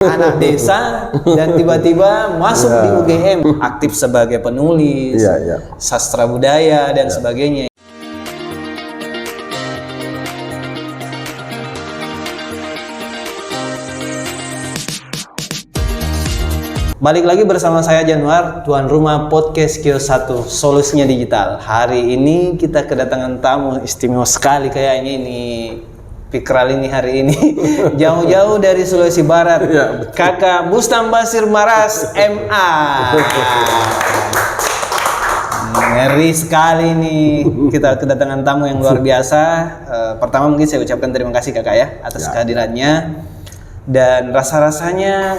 anak desa dan tiba-tiba masuk di UGM, aktif sebagai penulis, sastra budaya dan sebagainya. Balik lagi bersama saya Januar, tuan rumah podcast Kios 1 Solusinya Digital. Hari ini kita kedatangan tamu istimewa sekali kayaknya ini. Pikral ini hari ini jauh-jauh dari Sulawesi Barat, Kakak Bustam Basir Maras MA. Ngeri sekali nih, kita kedatangan tamu yang luar biasa. Pertama mungkin saya ucapkan terima kasih kakak ya atas kehadirannya. Dan rasa-rasanya,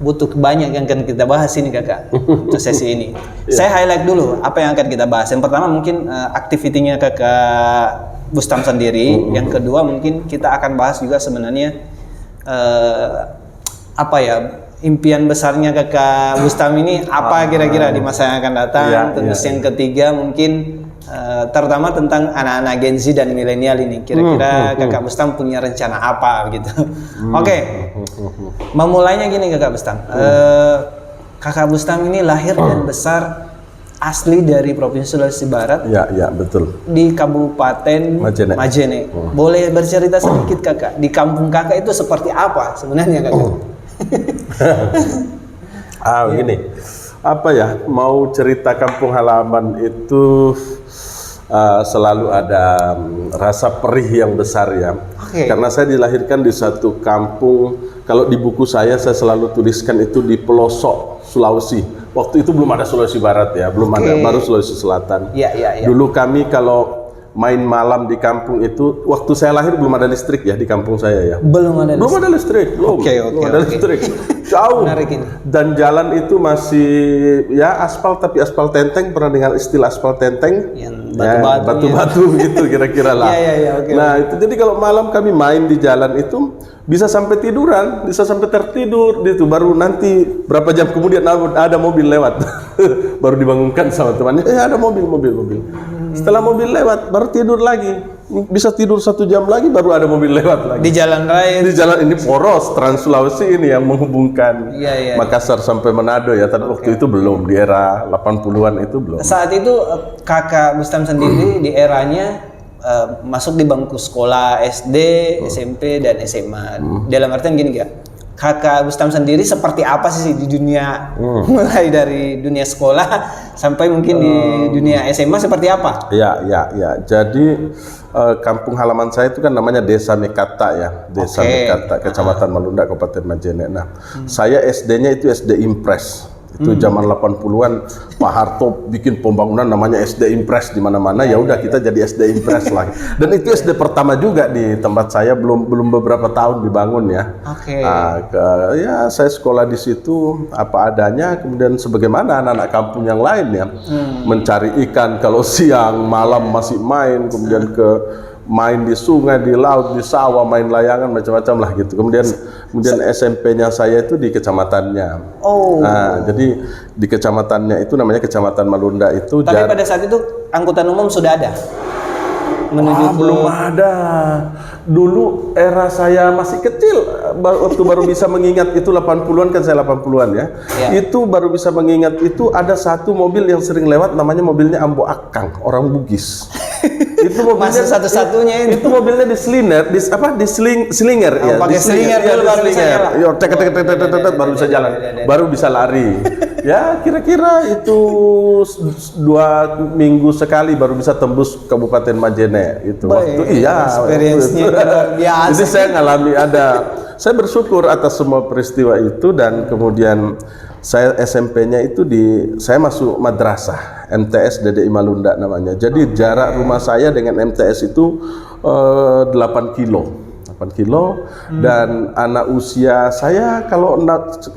butuh banyak yang akan kita bahas ini kakak untuk sesi ini. Saya highlight dulu apa yang akan kita bahas. Yang pertama mungkin aktivitinya kakak Bustam sendiri. Yang kedua mungkin kita akan bahas juga sebenarnya impian besarnya kakak Bustam ini apa kira-kira di masa yang akan datang. Terus yang ketiga mungkin terutama tentang anak-anak Gen Z dan milenial ini. Kira-kira kakak Bustam punya rencana apa gitu. Oke. Memulainya gini kakak Bustam. Kakak Bustam ini lahir dan besar asli dari Provinsi Sulawesi Barat. Ya, betul. Di Kabupaten Majene. Boleh bercerita sedikit kakak, di kampung kakak itu seperti apa sebenarnya kakak? Begini. Mau cerita kampung halaman itu selalu ada rasa perih yang besar ya. Karena saya dilahirkan di satu kampung, kalau di buku saya selalu tuliskan itu di pelosok Sulawesi. Waktu itu belum ada Sulawesi Barat ya, belum ada, baru Sulawesi Selatan. Dulu kami kalau main malam di kampung itu, waktu saya lahir belum ada listrik ya di kampung saya ya. Belum ada listrik. Belum ada listrik. Jauh. Dan jalan itu masih ya aspal, tapi aspal tenteng. Pernah dengar istilah aspal tenteng? Batu-batu gitu kira-kira lah. Nah itu jadi kalau malam kami main di jalan itu bisa sampai tiduran, bisa sampai tertidur gitu. Baru nanti berapa jam kemudian ada mobil lewat. Baru dibangunkan sama temannya, ada mobil. Setelah mobil lewat, baru tidur lagi. Bisa tidur 1 jam lagi, baru ada mobil lewat lagi. Di jalan raya? Di jalan ini poros, Trans Sulawesi ini yang menghubungkan Makassar sampai Manado ya. Tapi waktu itu belum, di era 80-an itu belum. Saat itu kakak Bustam sendiri di eranya masuk di bangku sekolah SD, SMP, dan SMA. Dalam artian gini ya, kakak Bustam sendiri seperti apa sih di dunia, mulai dari dunia sekolah sampai mungkin di dunia SMA seperti apa? Ya. Jadi kampung halaman saya itu kan namanya Desa Mekata ya, Desa Mekata, Kecamatan Malunda, Kabupaten Majene. Nah, saya SD-nya itu SD Impres. Itu zaman 80-an Pak Harto bikin pembangunan namanya SD Impres di mana-mana. Ya udah kita jadi SD Impres lagi. Dan itu SD pertama juga di tempat saya, belum beberapa tahun dibangun ya. Saya sekolah di situ apa adanya. Kemudian sebagaimana anak-anak kampung yang lain ya, mencari ikan kalau siang, malam masih main, kemudian main di sungai, di laut, di sawah, main layangan, macam-macam lah gitu. Kemudian SMP-nya saya itu di kecamatannya. Nah, jadi di kecamatannya itu namanya Kecamatan Malunda itu. Tapi pada saat itu angkutan umum sudah ada? Belum ada. Dulu era saya masih kecil, waktu baru bisa mengingat itu 80-an, kan saya 80-an ya. Itu baru bisa mengingat itu ada satu mobil yang sering lewat, namanya mobilnya Ambo Akang, orang Bugis. Itu mobilnya satu-satunya itu mobilnya di slinger, slinger ya. Pakai slinger dulu baru bisa jalan. Baru bisa jalan, baru bisa lari. Ya kira-kira itu 2 minggu sekali baru bisa tembus Kabupaten Majene itu. Waktu experience-nya luar biasa. Jadi saya ngalami saya bersyukur atas semua peristiwa itu. Dan kemudian saya SMP-nya itu saya masuk madrasah MTS DDI Malunda namanya. Jadi jarak rumah saya dengan MTS itu 8 kilo. Dan anak usia saya kalau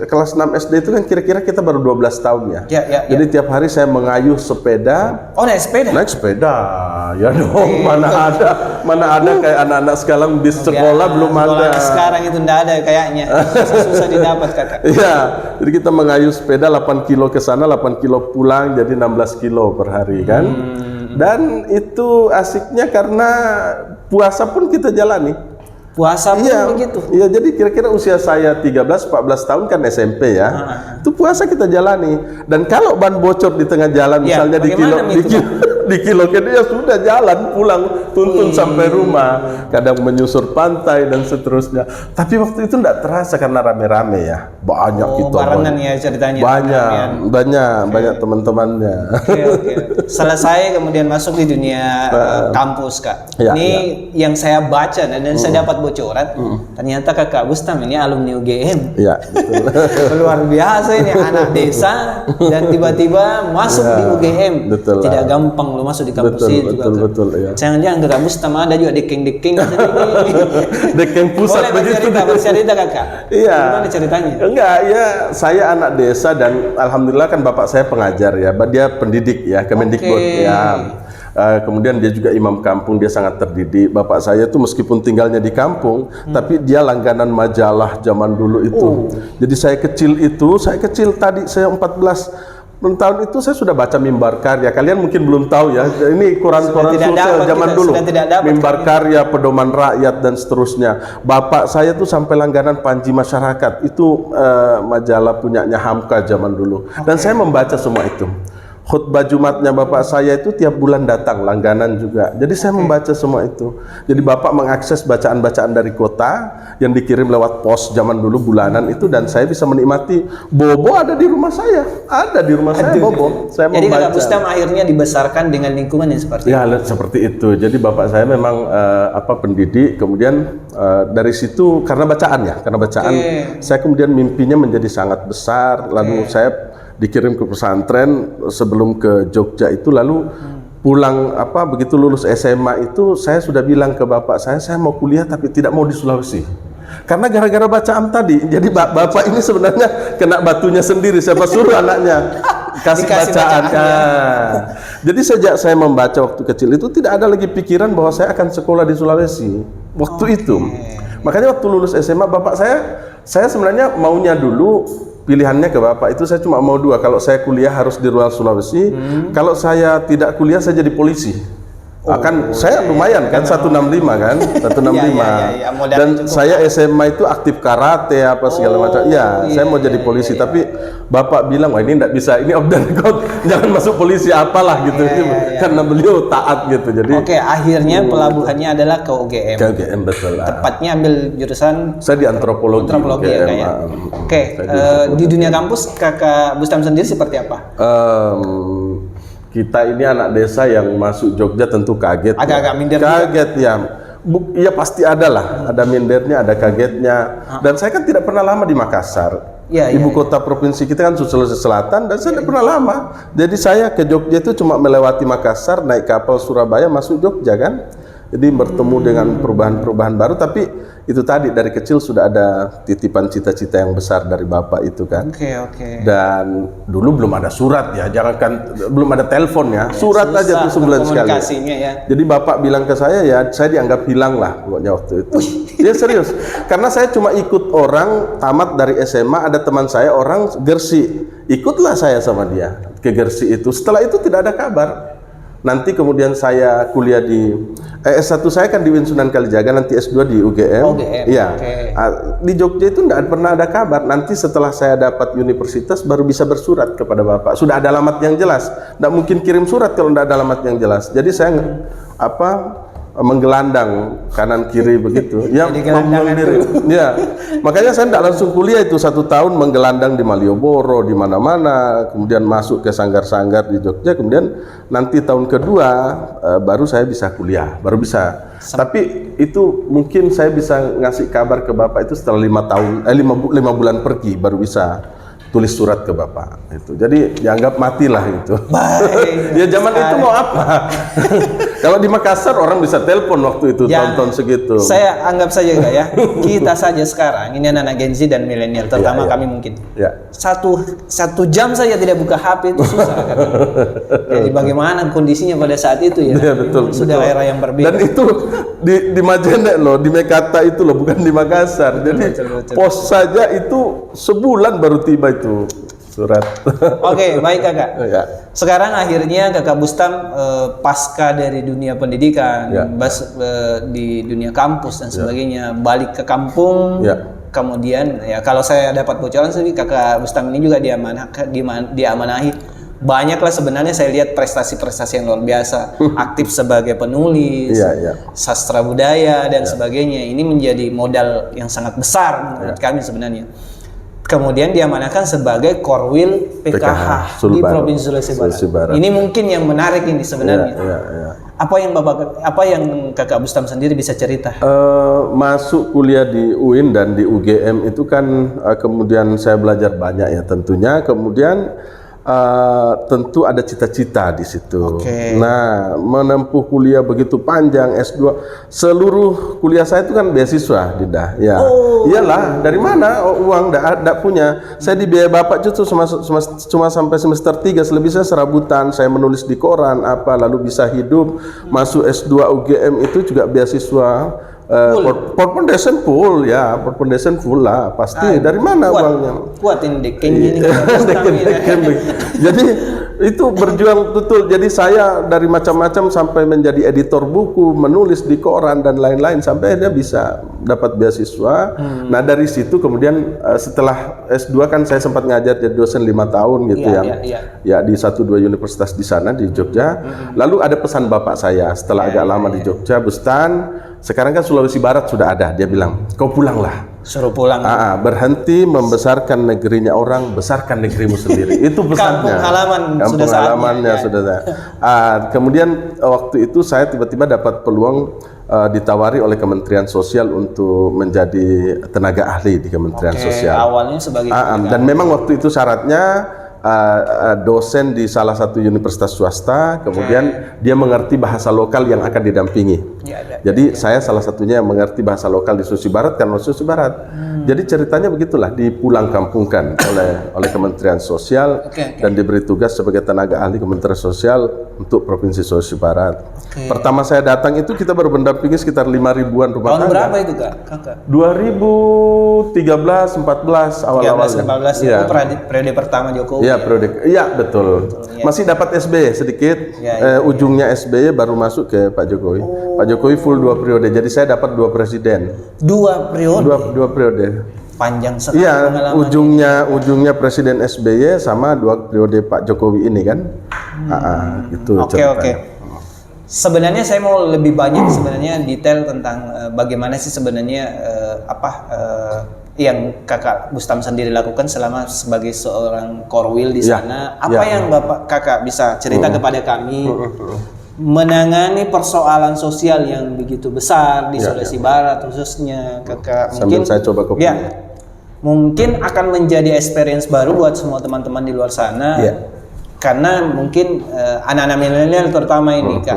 kelas 6 SD itu kan kira-kira kita baru 12 tahun ya. Jadi tiap hari saya mengayuh sepeda. Naik sepeda. Ya dong, mana ada kayak anak-anak sekarang di sekolah belum ada. Sekarang itu enggak ada kayaknya. Susah didapat kakak. Jadi kita mengayuh sepeda 8 kilo ke sana, 8 kilo pulang, jadi 16 kilo per hari kan. Dan itu asiknya karena puasa pun kita jalani. Puasa pun Iya, begitu. iya, jadi kira-kira usia saya 13-14 tahun kan SMP ya. Itu puasa kita jalani. Dan kalau ban bocor di tengah jalan, Ya, misalnya bagaimana itu, di kilo ya sudah jalan pulang tuntun sampai rumah. Kadang menyusur pantai dan seterusnya. Tapi waktu itu tidak terasa karena rame-rame ya. Banyak kita. Barengan ya ceritanya. Banyak teman-temannya. Oke. Selesai kemudian masuk di dunia kampus, Kak. Ya, Ini yang saya baca dan saya dapat bocoran. Ternyata Kakak Bustam ini alumni UGM. Iya, betul. Luar biasa ini anak desa dan tiba-tiba masuk di UGM. Betul Tidak lah. gampang lo masuk di kampus itu juga. Betul, ya. Jangan-jangan Kakak Bustam ada juga dekeng-dekeng. Dekeng pusat Boleh begitu. bercerita Kakak. Iya. Gimana ceritanya? Enggak, ya saya anak desa dan alhamdulillah kan bapak saya pengajar ya, dia pendidik ya, Kemendikbud ya. Kemudian dia juga imam kampung, dia sangat terdidik. Bapak saya tuh meskipun tinggalnya di kampung, tapi dia langganan majalah zaman dulu itu. Jadi saya kecil tadi saya 14 tahun itu saya sudah baca Mimbar Karya. Kalian mungkin belum tahu ya. Ini koran-koran sosial zaman dulu. Mimbar Karya, Pedoman Rakyat dan seterusnya. Bapak saya tuh sampai langganan Panji Masyarakat. Itu majalah punyanya Hamka zaman dulu. Dan saya membaca semua itu. Khutbah Jumatnya bapak saya itu tiap bulan datang, langganan juga. Jadi saya membaca semua itu. Jadi bapak mengakses bacaan-bacaan dari kota yang dikirim lewat pos zaman dulu bulanan itu, dan saya bisa menikmati. Bobo ada di rumah saya, saya Bobo. Saya Jadi membaca. Kakak Bustam akhirnya dibesarkan dengan lingkungan yang seperti Ya, seperti itu. Jadi bapak saya memang pendidik. Kemudian dari situ karena bacaan, saya kemudian mimpinya menjadi sangat besar. Lalu saya dikirim ke pesantren sebelum ke Jogja itu, lalu pulang begitu lulus SMA itu saya sudah bilang ke bapak saya mau kuliah tapi tidak mau di Sulawesi. Karena gara-gara bacaan tadi. Jadi bapak ini sebenarnya kena batunya sendiri. Siapa suruh anaknya kasih bacaan. Jadi sejak saya membaca waktu kecil itu tidak ada lagi pikiran bahwa saya akan sekolah di Sulawesi waktu itu. Makanya waktu lulus SMA bapak saya sebenarnya maunya dulu, pilihannya ke bapak itu saya cuma mau dua. Kalau saya kuliah harus di luar Sulawesi, kalau saya tidak kuliah saya jadi polisi. Saya lumayan kan 165 kan, 165. Dan saya SMA itu aktif karate apa segala macam. Saya mau jadi polisi, tapi bapak bilang wah ini tidak bisa, ini off the record, jangan masuk polisi apalah gitu. Karena beliau taat gitu. Jadi akhirnya pelabuhannya adalah ke UGM. Ke UGM, betul. Tepatnya ambil jurusan saya di antropologi. Ya, Kak, ya. Di dunia kampus Kakak Bustam sendiri seperti apa? Kita ini anak desa yang masuk Jogja tentu kaget. Agak-agak minder. Kaget ya. Ya pasti ada lah. Ada mindernya, ada kagetnya. Dan saya kan tidak pernah lama di Makassar. Ibu kota provinsi kita kan Sulawesi Selatan, dan saya tidak pernah lama. Jadi saya ke Jogja itu cuma melewati Makassar, naik kapal Surabaya, masuk Jogja kan. Jadi bertemu dengan perubahan-perubahan baru, tapi itu tadi dari kecil sudah ada titipan cita-cita yang besar dari bapak itu kan. Dan dulu belum ada surat ya, belum ada telepon ya, surat aja tuh sebulan sekali. Jadi bapak bilang ke saya saya dianggap hilang lah pokoknya waktu itu. Dia serius, karena saya cuma ikut orang tamat dari SMA, ada teman saya orang Gersi, ikutlah saya sama dia ke Gersi itu. Setelah itu tidak ada kabar. Nanti kemudian saya kuliah di S1 saya kan di UIN Sunan Kalijaga, nanti S2 di UGM. Iya. Di Jogja itu tidak pernah ada kabar. Nanti setelah saya dapat universitas baru bisa bersurat kepada bapak. Sudah ada alamat yang jelas. Tidak mungkin kirim surat kalau tidak ada alamat yang jelas. Jadi saya menggelandang kanan kiri begitu. Makanya saya tidak langsung kuliah itu 1 tahun menggelandang di Malioboro, di mana-mana, kemudian masuk ke sanggar-sanggar di Jogja, kemudian nanti tahun kedua baru saya bisa kuliah, baru bisa. Tapi itu mungkin saya bisa ngasih kabar ke bapak itu setelah 5 bulan pergi baru bisa tulis surat ke bapak itu. Jadi dianggap matilah itu. Ya zaman itu mau apa? Kalau di Makassar orang bisa telepon waktu itu tahun-tahun segitu. Saya anggap saja Kak ya, kita saja sekarang ini anak-anak Gen Z dan milenial, terutama kami mungkin. Satu jam saja tidak buka HP itu susah kan. Jadi bagaimana kondisinya pada saat itu ya? Betul. Sudah era yang berbeda. Dan itu di Majene loh, di Mekata itu loh, bukan di Makassar. Jadi pos saja itu sebulan baru tiba itu. surat. Oke, baik kakak. Ya. Sekarang akhirnya kakak Bustam pasca dari dunia pendidikan, Ya. di dunia kampus dan sebagainya, balik ke kampung. Ya. Kemudian ya kalau saya dapat bocoran sih kakak Bustam ini juga diamanahi. Banyaklah sebenarnya saya lihat prestasi-prestasi yang luar biasa, aktif sebagai penulis, Iya, iya. sastra budaya dan sebagainya. Ini menjadi modal yang sangat besar menurut kami sebenarnya. Kemudian diamanahkan sebagai Korwil PKH di Sulbar. Provinsi Sulawesi Sulawesi Barat. Barat. Ini mungkin yang menarik ini sebenarnya. Iya, iya. Apa yang kakak Bustam sendiri bisa cerita? Masuk kuliah di UIN dan di UGM itu kan kemudian saya belajar banyak ya tentunya. Kemudian tentu ada cita-cita di situ. Oke. Nah, menempuh kuliah begitu panjang S2, seluruh kuliah saya itu kan beasiswa, Dinda. Ya. Iyalah, dari mana uang enggak punya. Saya dibiayai bapak itu cuma sampai semester 3, selebihnya serabutan. Saya menulis di koran apa lalu bisa hidup. Masuk S2 UGM itu juga beasiswa. Porpondation full ya, porpondation full lah pasti. Dari mana uangnya? Kuat ini dek gini. Jadi itu berjuang betul. Jadi saya dari macam-macam sampai menjadi editor buku, menulis di koran dan lain-lain sampai dia bisa dapat beasiswa. Nah dari situ kemudian setelah S2 kan saya sempat ngajar jadi dosen 5 tahun gitu ya di 1-2 universitas di sana di Jogja. Lalu ada pesan bapak saya setelah agak lama di Jogja, Bustan, sekarang kan Sulawesi Barat sudah ada. Dia bilang, kau pulanglah. Suruh pulang. Berhenti membesarkan negerinya orang, besarkan negerimu sendiri. Itu pesannya. Kampung halaman Kampung halamannya sudah saya. Kemudian waktu itu saya tiba-tiba dapat peluang ditawari oleh Kementerian Sosial untuk menjadi tenaga ahli di Kementerian Sosial. Awalnya sebagai Dan memang waktu itu syaratnya dosen di salah satu universitas swasta, kemudian dia mengerti bahasa lokal yang akan didampingi. Jadi saya salah satunya yang mengerti bahasa lokal di Sulawesi Barat karena Sulawesi Barat. Jadi ceritanya begitulah, dipulang kampungkan oleh Kementerian Sosial dan diberi tugas sebagai tenaga ahli Kementerian Sosial untuk Provinsi Sulawesi Barat. Pertama saya datang itu kita baru mendampingi sekitar 5.000-an rumah tangga. Tahun berapa itu kakak? 2013, 14 awal-awalnya. 13, 14 itu periode pertama Jokowi. Iya, iya betul. Masih dapat SBY sedikit, ujungnya SBY baru masuk ke Pak Jokowi. Pak Jokowi full 2 periode, jadi saya dapat 2 presiden. 2 periode? 2 periode. Panjang sekali pengalaman. Ujungnya Presiden SBY sama 2 periode Pak Jokowi ini kan. Itu Oke. Sebenarnya saya mau lebih banyak sebenarnya detail tentang bagaimana sih sebenarnya yang kakak Bustam sendiri lakukan selama sebagai seorang Korwil di sana. Yang kakak bisa cerita kepada kami menangani persoalan sosial yang begitu besar di Sulawesi Barat khususnya, kakak? Sambil saya coba kopi. Mungkin akan menjadi experience baru buat semua teman-teman di luar sana. Karena mungkin anak-anak milenial terutama ini kak,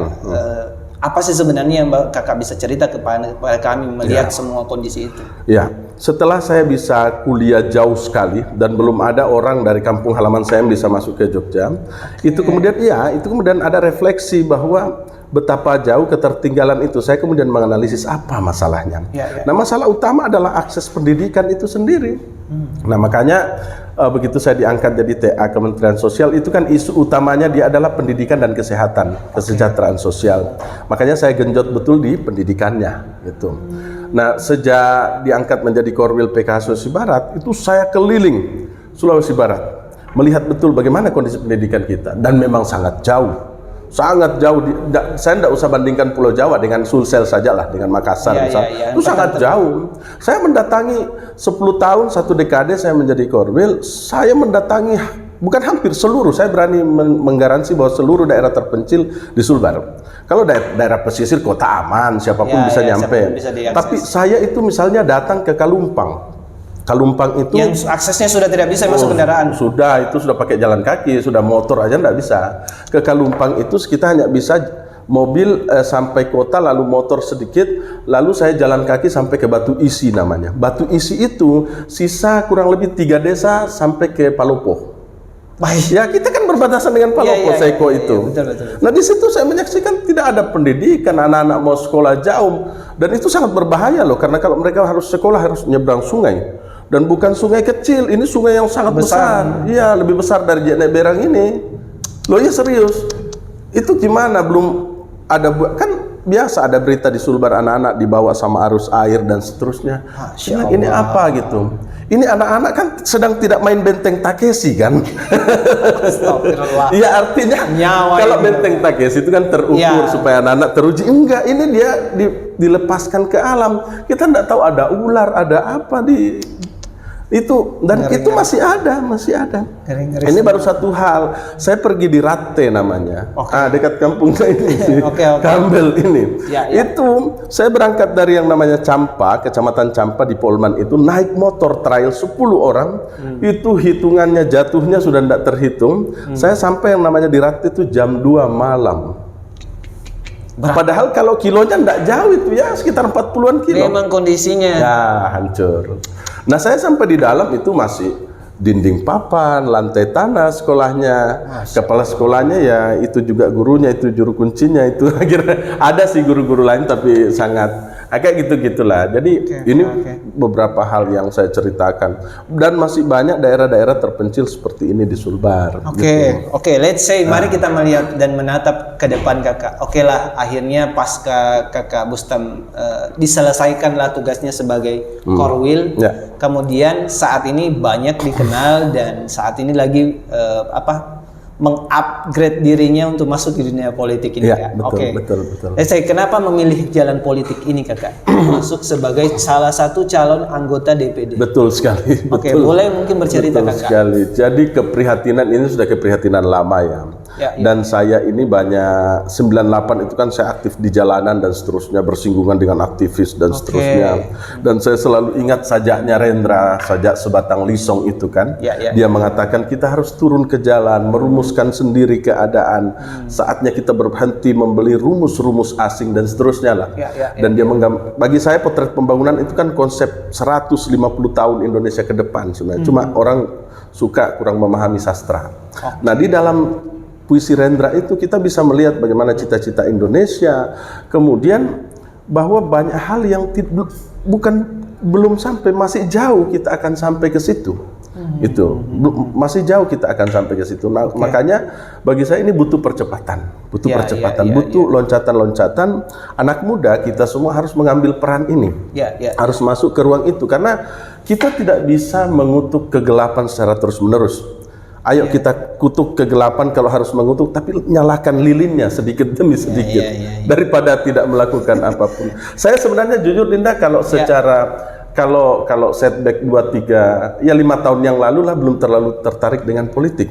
apa sih sebenarnya yang kakak bisa cerita kepada kami melihat semua kondisi itu? Setelah saya bisa kuliah jauh sekali dan belum ada orang dari kampung halaman saya yang bisa masuk ke Jogja, itu kemudian ada refleksi bahwa betapa jauh ketertinggalan itu. Saya kemudian menganalisis apa masalahnya. Nah, masalah utama adalah akses pendidikan itu sendiri. Nah, makanya begitu saya diangkat jadi TA Kementerian Sosial, itu kan isu utamanya dia adalah pendidikan dan kesehatan, kesejahteraan sosial. Makanya saya genjot betul di pendidikannya gitu. Nah, sejak diangkat menjadi Korwil PKH Sulawesi Barat, itu saya keliling Sulawesi Barat, melihat betul bagaimana kondisi pendidikan kita, dan memang sangat jauh. Sangat jauh. Saya tidak usah bandingkan Pulau Jawa dengan Sulsel sajalah, dengan Makassar misalnya. Itu sangat jauh. Saya mendatangi 10 tahun, 1 dekade saya menjadi Korwil, saya mendatangi bukan hampir seluruh, saya berani menggaransi bahwa seluruh daerah terpencil di Sulbar. Kalau daerah pesisir kota aman, siapapun bisa nyampe. Tapi saya itu misalnya datang ke Kalumpang. Kalumpang itu yang aksesnya sudah tidak bisa masuk kendaraan. Itu sudah pakai jalan kaki, sudah motor aja tidak bisa. Ke Kalumpang itu kita hanya bisa mobil sampai kota, lalu motor sedikit, lalu saya jalan kaki sampai ke Batu Isi namanya. Batu Isi itu sisa kurang lebih 3 desa sampai ke Palopo. Ya, kita kan berbatasan dengan Palopo, Seko itu. Betul. Nah, di situ saya menyaksikan tidak ada pendidikan, anak-anak mau sekolah jauh, dan itu sangat berbahaya loh, karena kalau mereka harus sekolah harus nyebrang sungai. Dan bukan sungai kecil, ini sungai yang sangat besar. Iya, lebih besar dari Jenek Berang ini. Loh ya serius. Itu gimana? Belum ada kan biasa ada berita di Sulbar anak-anak dibawa sama arus air dan seterusnya. Ini apa gitu? Ini anak-anak kan sedang tidak main benteng Takeshi kan? Astagfirullah. Iya artinya Nyawa kalau ini. benteng Takeshi itu kan terukur supaya anak-anak teruji. Enggak, ini dia dilepaskan ke alam. Kita tidak tahu ada ular, ada apa di itu dan itu masih ada. Ngeri-ngeri Ini baru satu hal. Saya pergi di Rate namanya, dekat kampung saya ini, Kambel ini. Itu saya berangkat dari yang namanya Campa, kecamatan Campa di Polman itu, naik motor trail 10 orang. Itu hitungannya jatuhnya sudah tidak terhitung. Saya sampai yang namanya di Rate itu jam 2 malam. Padahal kalau kilonya tidak jauh itu ya sekitar 40-an kilo. Memang kondisinya. Ya hancur. Nah saya sampai di dalam itu masih dinding papan, lantai tanah sekolahnya. Kepala sekolahnya ya itu juga gurunya, itu juru kuncinya itu. Akhirnya ada sih guru-guru lain tapi sangat kayak gitu-gitulah. Jadi ini beberapa hal yang saya ceritakan dan masih banyak daerah-daerah terpencil seperti ini di Sulbar. Oke, let's say mari kita melihat dan menatap ke depan kakak. Oke lah, akhirnya pasca kakak Bustam diselesaikanlah tugasnya sebagai Korwil. Kemudian saat ini banyak dikenal dan saat ini lagi mengupgrade dirinya untuk masuk di dunia politik ini, Kak. Betul. Saya kenapa memilih jalan politik ini, Kakak? Masuk sebagai salah satu calon anggota DPD. Betul sekali. Boleh mungkin bercerita, Kakak? Sekali. Jadi keprihatinan ini sudah keprihatinan lama ya. Dan saya ini banyak 98 itu kan saya aktif di jalanan dan seterusnya, bersinggungan dengan aktivis dan seterusnya. Dan saya selalu ingat sajaknya Rendra, sajak Sebatang Lisong itu kan. Dia mengatakan kita harus turun ke jalan, merumuskan sendiri keadaan. Saatnya kita berhenti membeli rumus-rumus asing dan seterusnya lah. Dan dia bagi saya potret pembangunan itu kan konsep 150 tahun Indonesia ke depan sebenarnya. Cuma orang suka kurang memahami sastra. Nah di dalam puisi Rendra itu kita bisa melihat bagaimana cita-cita Indonesia, kemudian bahwa banyak hal yang belum sampai, masih jauh kita akan sampai ke situ. Itu masih jauh kita akan sampai ke situ. Nah, makanya bagi saya ini butuh percepatan, butuh loncatan-loncatan. Anak muda kita semua harus mengambil peran ini, harus masuk ke ruang itu karena kita tidak bisa mengutuk kegelapan secara terus-menerus. Ayo kita kutuk kegelapan kalau harus mengutuk, tapi nyalakan lilinnya sedikit demi sedikit daripada tidak melakukan apapun. Saya sebenarnya jujur Dinda kalau secara kalau setback 2-3 ya 5 tahun yang lalu lah belum terlalu tertarik dengan politik.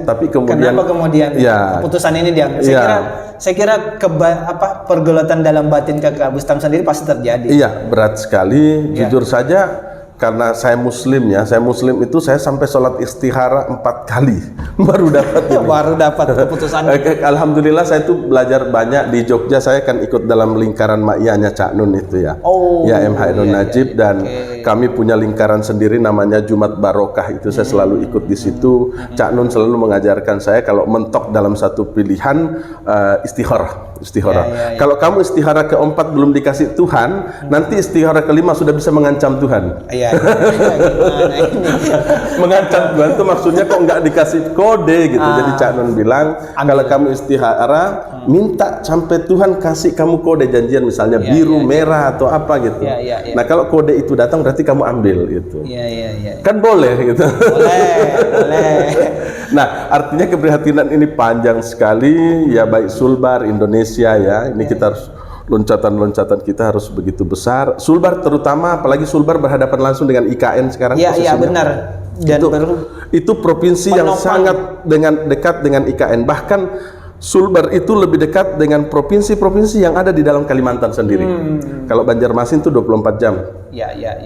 Tapi kemudian kenapa kemudian keputusan ini diambil? Saya kira pergulatan dalam batin Kakak Bustam sendiri pasti terjadi. Berat sekali. Jujur saja karena saya Muslim itu saya sampai sholat istihara 4 kali baru dapat ini. Baru dapat keputusannya. Alhamdulillah saya itu belajar banyak di Jogja. Saya kan ikut dalam lingkaran Ma'iyahnya Cak Nun itu ya. MH Nun Najib dan kami punya lingkaran sendiri namanya Jumat Barokah itu saya selalu ikut di situ. Cak Nun selalu mengajarkan saya kalau mentok dalam satu pilihan istihara. Kalau kamu istihara keempat belum dikasih Tuhan, nanti istihara kelima sudah bisa mengancam Tuhan. Mengancam Tuhan itu maksudnya kok nggak dikasih kode gitu. Jadi Cak Nun bilang kalau kamu istihara minta sampai Tuhan kasih kamu kode janjian misalnya biru, merah atau apa gitu. Nah kalau kode itu datang berarti kamu ambil gitu. Kan boleh gitu. Boleh. Nah artinya keprihatinan ini panjang sekali ya, baik Sulbar Indonesia ya. Ini kita harus loncatan-loncatan kita harus begitu besar. Sulbar terutama, apalagi Sulbar berhadapan langsung dengan IKN sekarang. Benar. Dan itu provinsi yang sangat dekat dengan IKN. Bahkan Sulbar itu lebih dekat dengan provinsi-provinsi yang ada di dalam Kalimantan sendiri. Kalau Banjarmasin itu 24 jam.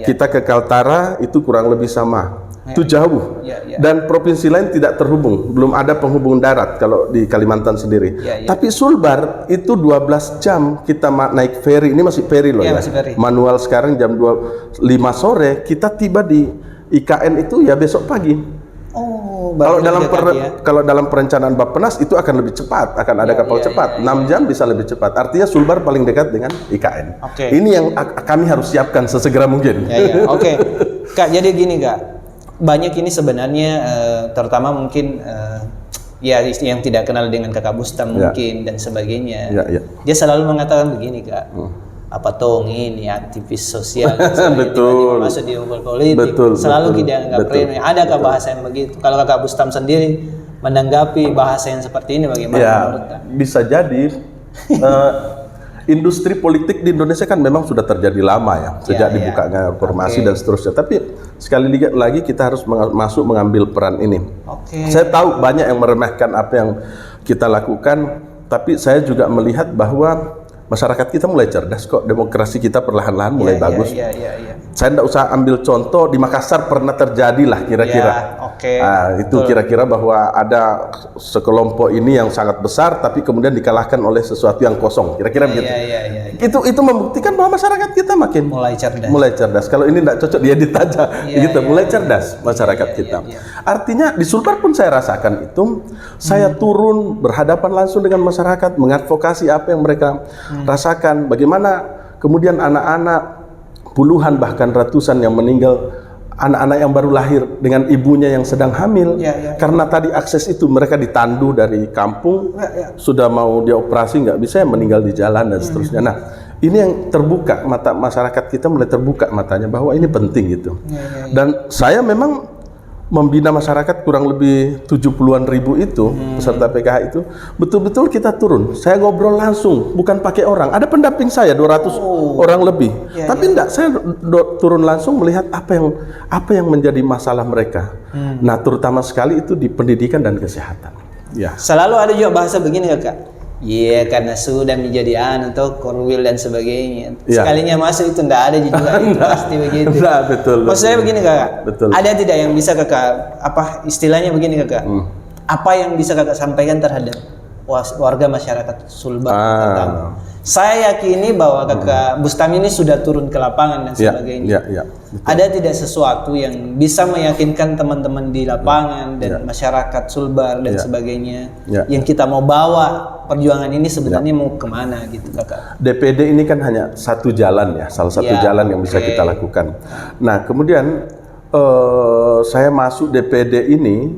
Kita ke Kaltara itu kurang lebih sama. Itu jauh. Dan provinsi lain tidak terhubung, belum ada penghubung darat kalau di Kalimantan sendiri. Tapi Sulbar itu 12 jam kita naik ferry, ini masih ferry loh manual. Sekarang jam 5 sore kita tiba di IKN itu ya besok pagi. Kalau baru dalam mendekati ya. kalau dalam perencanaan Bappenas itu akan lebih cepat, akan ada kapal cepat, 6 jam bisa lebih cepat. Artinya Sulbar paling dekat dengan IKN. Oke. Ini yang kami harus siapkan sesegera mungkin. Ya. Oke. Kak, jadi gini Kak, banyak ini sebenarnya terutama mungkin ya yang tidak kenal dengan Kakak Bustam mungkin dan sebagainya. Dia selalu mengatakan begini Kak. Apa tong ini aktivis sosial betul, tiba-tiba masuk di politik, selalu tidak anggap remeh. Adakah bahasa yang begitu? Kalau Kakak Bustam sendiri menanggapi bahasa yang seperti ini bagaimana menurut Kak? Bisa jadi industri politik di Indonesia kan memang sudah terjadi lama ya, sejak dibukanya reformasi dan seterusnya. Tapi sekali lagi kita harus masuk mengambil peran ini. Saya tahu banyak yang meremehkan apa yang kita lakukan, tapi saya juga melihat bahwa masyarakat kita mulai cerdas kok, demokrasi kita perlahan-lahan mulai bagus. Saya tidak usah ambil contoh, di Makassar pernah terjadi lah kira-kira. Itu kira-kira bahwa ada sekelompok ini yang sangat besar, tapi kemudian dikalahkan oleh sesuatu yang kosong. Kira-kira begitu. Itu membuktikan bahwa masyarakat kita makin mulai cerdas. Kalau ini tidak cocok dia ditaja, mulai cerdas masyarakat kita. Artinya di Sulbar pun saya rasakan itu. Saya turun berhadapan langsung dengan masyarakat, mengadvokasi apa yang mereka rasakan, bagaimana kemudian anak-anak puluhan bahkan ratusan yang meninggal, anak-anak yang baru lahir dengan ibunya yang sedang hamil, karena tadi akses itu mereka ditandu dari kampung, sudah mau dioperasi nggak bisa, meninggal di jalan dan seterusnya. Nah, ini yang terbuka mata masyarakat kita, mulai terbuka matanya bahwa ini penting gitu. Dan saya memang membina masyarakat kurang lebih 70-an ribu itu, peserta PKH itu, betul-betul kita turun. Saya ngobrol langsung, bukan pakai orang. Ada pendamping saya 200 orang lebih. Tapi enggak, saya turun langsung melihat apa yang menjadi masalah mereka. Nah, terutama sekali itu di pendidikan dan kesehatan. Selalu ada juga bahasa begini Kak. Karena sudah menjadi atau korwil dan sebagainya. Sekalinya masuk itu enggak ada juga pasti begitu. Betul. Maksud saya begini Kakak. Ada tidak yang bisa Kakak istilahnya begini Kakak? Apa yang bisa Kakak sampaikan terhadap warga masyarakat Sulbar pertama? Saya yakini bahwa Kakak Bustam ini sudah turun ke lapangan dan sebagainya. Ada tidak sesuatu yang bisa meyakinkan teman-teman di lapangan dan masyarakat Sulbar dan sebagainya yang kita mau bawa perjuangan ini sebenarnya mau kemana gitu Kakak? DPD ini kan hanya satu jalan ya, salah satu jalan yang bisa kita lakukan. Nah, kemudian saya masuk DPD ini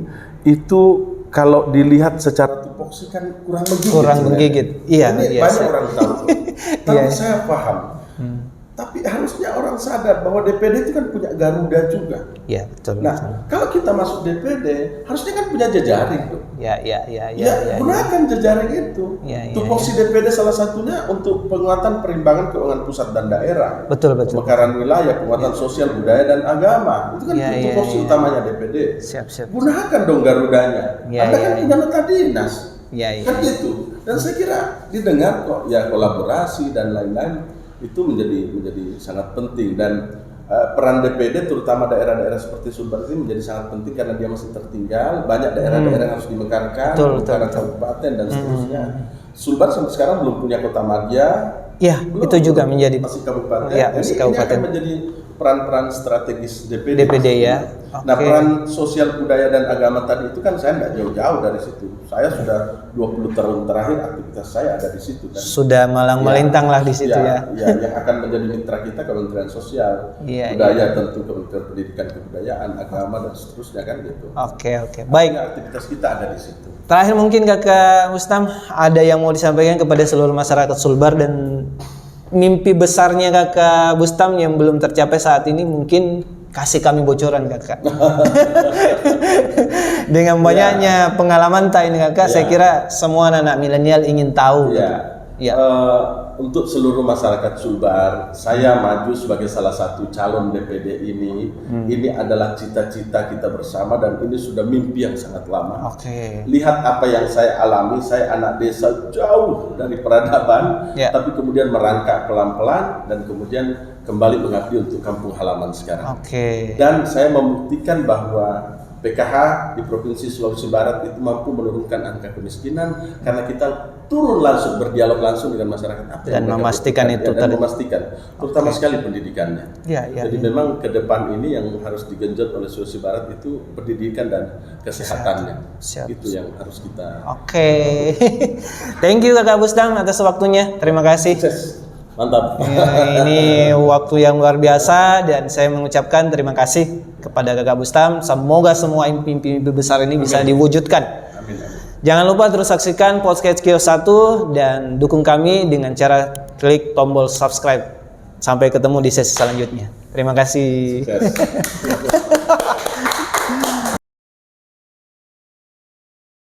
itu kalau dilihat secara tupoksi kan kurang menggigit. Ini banyak orang tahu. Tapi saya paham. Tapi harusnya orang sadar bahwa DPD itu kan punya Garuda juga. Nah, kalau kita masuk DPD, harusnya kan punya jejaring tuh. Gunakan jejaring itu. Tupoksi DPD salah satunya untuk penguatan perimbangan keuangan pusat dan daerah. Pemekaran wilayah, penguatan sosial, budaya dan agama. Itu kan tupoksi utamanya DPD. Gunakan dong Garudanya. Anda kan punya nota dinas. Kan gitu. Dan saya kira didengar kok kolaborasi dan lain-lain. Itu menjadi sangat penting, dan peran DPD terutama daerah-daerah seperti Sulbar ini menjadi sangat penting karena dia masih tertinggal, banyak daerah-daerah yang harus dimekarkan, pemekaran kabupaten dan seterusnya. Sulbar sampai sekarang belum punya kota madya, itu juga menjadi masih kabupaten. Masih ini akan menjadi peran-peran strategis DPD ya. Nah, peran sosial budaya dan agama tadi itu kan saya tidak jauh-jauh dari situ. Saya sudah 20 tahun terakhir aktivitas saya ada di situ kan. Sudah malang melintang lah di situ ya. Yang akan menjadi mitra kita Kementerian Sosial, budaya tentu Kementerian Pendidikan Kebudayaan, agama dan seterusnya kan gitu. Oke. Baik. Aktivitas kita ada di situ. Terakhir mungkin Kakak Bustam ada yang mau disampaikan kepada seluruh masyarakat Sulbar dan mimpi besarnya Kakak Bustam yang belum tercapai saat ini, mungkin kasih kami bocoran Kakak. Dengan banyaknya pengalaman ini Kakak, saya kira semua anak milenial ingin tahu. Untuk seluruh masyarakat Sulbar, saya maju sebagai salah satu calon DPD ini. Ini adalah cita-cita kita bersama dan ini sudah mimpi yang sangat lama. Lihat apa yang saya alami, saya anak desa jauh dari peradaban, tapi kemudian merangkak pelan-pelan dan kemudian kembali mengabdi untuk kampung halaman sekarang. Dan saya membuktikan bahwa PKH di Provinsi Sulawesi Barat itu mampu menurunkan angka kemiskinan karena kita turun langsung, berdialog langsung dengan masyarakat apa dan yang mereka memastikan butuhkan, itu dan memastikan, terutama sekali pendidikannya. Jadi memang ke depan ini yang harus digenjot oleh Sulawesi Barat itu pendidikan dan kesehatannya. Itu yang harus kita. Thank you Kakak Bustam atas waktunya. Terima kasih. Mantap. Ini waktu yang luar biasa dan saya mengucapkan terima kasih kepada Kakak Bustam. Semoga semua mimpi besar ini bisa diwujudkan. Amin. Jangan lupa terus saksikan podcast Kios 1 dan dukung kami dengan cara klik tombol subscribe. Sampai ketemu di sesi selanjutnya. Terima kasih.